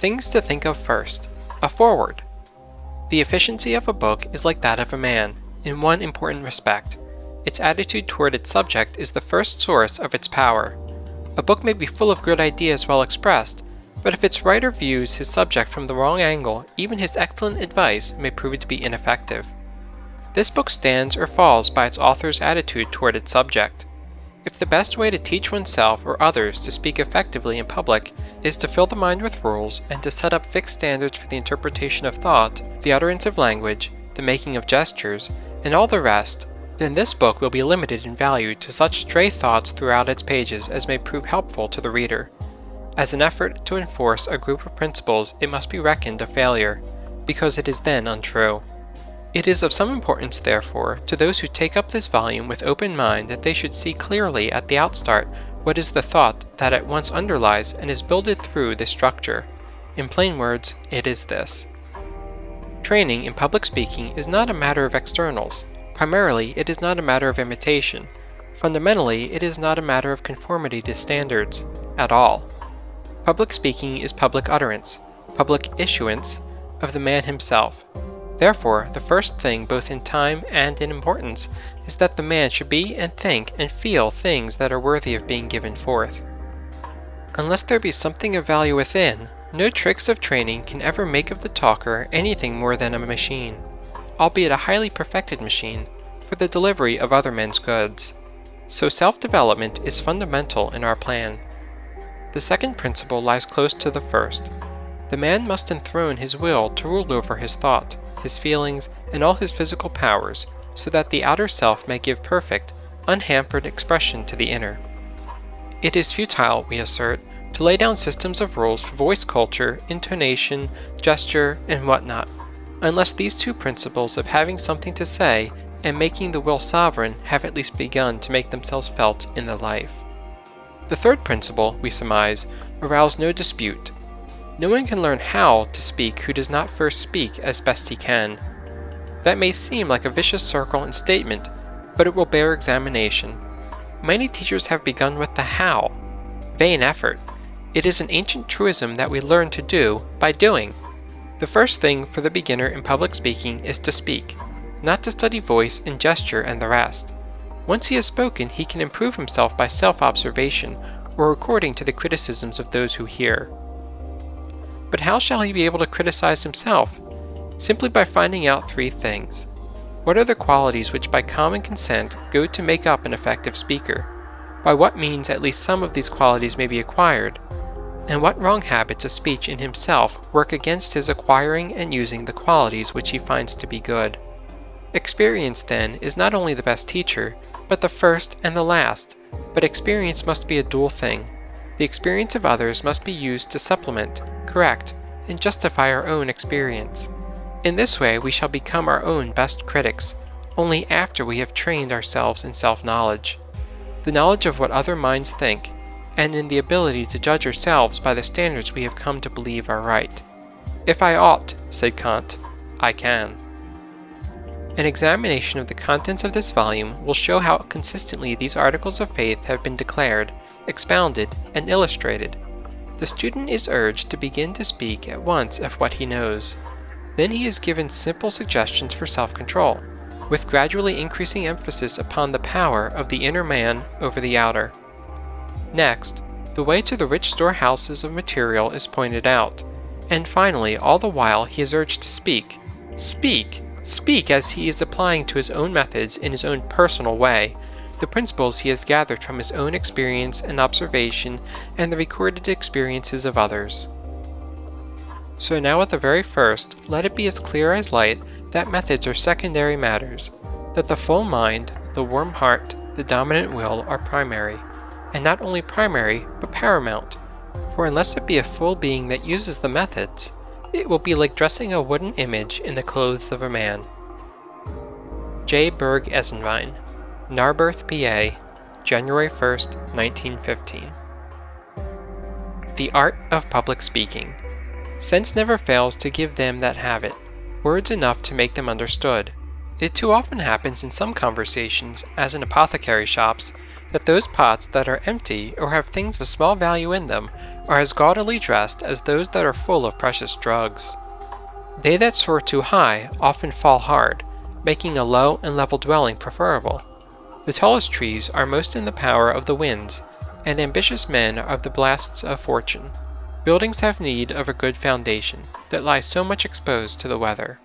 Things to think of first. A foreword. The efficiency of a book is like that of a man, in one important respect. Its attitude toward its subject is the first source of its power. A book may be full of good ideas well expressed, but if its writer views his subject from the wrong angle, even his excellent advice may prove to be ineffective. This book stands or falls by its author's attitude toward its subject. If the best way to teach oneself or others to speak effectively in public is to fill the mind with rules and to set up fixed standards for the interpretation of thought, the utterance of language, the making of gestures, and all the rest, then this book will be limited in value to such stray thoughts throughout its pages as may prove helpful to the reader. As an effort to enforce a group of principles, it must be reckoned a failure, because it is then untrue. It is of some importance, therefore, to those who take up this volume with open mind that they should see clearly at the outstart what is the thought that at once underlies and is builded through this structure. In plain words, it is this. Training in public speaking is not a matter of externals. Primarily, it is not a matter of imitation. Fundamentally, it is not a matter of conformity to standards, at all. Public speaking is public utterance, public issuance of the man himself. Therefore, the first thing both in time and in importance is that the man should be and think and feel things that are worthy of being given forth. Unless there be something of value within, no tricks of training can ever make of the talker anything more than a machine, albeit a highly perfected machine, for the delivery of other men's goods. So self-development is fundamental in our plan. The second principle lies close to the first. The man must enthrone his will to rule over his thought, his feelings, and all his physical powers, so that the outer self may give perfect, unhampered expression to the inner. It is futile, we assert, to lay down systems of rules for voice culture, intonation, gesture, and whatnot, unless these two principles of having something to say and making the will sovereign have at least begun to make themselves felt in the life. The third principle, we surmise, arouse no dispute. No one can learn how to speak who does not first speak as best he can. That may seem like a vicious circle in statement, but it will bear examination. Many teachers have begun with the how. Vain effort. It is an ancient truism that we learn to do by doing. The first thing for the beginner in public speaking is to speak, not to study voice and gesture and the rest. Once he has spoken, he can improve himself by self-observation or according to the criticisms of those who hear. But how shall he be able to criticize himself? Simply by finding out three things. What are the qualities which by common consent go to make up an effective speaker? By what means at least some of these qualities may be acquired? And what wrong habits of speech in himself work against his acquiring and using the qualities which he finds to be good? Experience, then, is not only the best teacher, but the first and the last. But experience must be a dual thing. The experience of others must be used to supplement, correct, and justify our own experience. In this way we shall become our own best critics, only after we have trained ourselves in self-knowledge. The knowledge of what other minds think, and in the ability to judge ourselves by the standards we have come to believe are right. If I ought, said Kant, I can. An examination of the contents of this volume will show how consistently these articles of faith have been declared, expounded, and illustrated. The student is urged to begin to speak at once of what he knows. Then he is given simple suggestions for self-control, with gradually increasing emphasis upon the power of the inner man over the outer. Next, the way to the rich storehouses of material is pointed out, and finally, all the while he is urged to speak. Speak as he is applying to his own methods in his own personal way, the principles he has gathered from his own experience and observation and the recorded experiences of others. So now at the very first, let it be as clear as light that methods are secondary matters, that the full mind, the warm heart, the dominant will are primary, and not only primary, but paramount, for unless it be a full being that uses the methods, it will be like dressing a wooden image in the clothes of a man. J. Berg Esenwein, Narberth, PA, January 1st, 1915. The Art of Public Speaking. Sense never fails to give them that have it, words enough to make them understood. It too often happens in some conversations, as in apothecary shops, that those pots that are empty or have things of small value in them are as gaudily dressed as those that are full of precious drugs. They that soar too high often fall hard, making a low and level dwelling preferable. The tallest trees are most in the power of the winds, and ambitious men are of the blasts of fortune. Buildings have need of a good foundation, that lies so much exposed to the weather.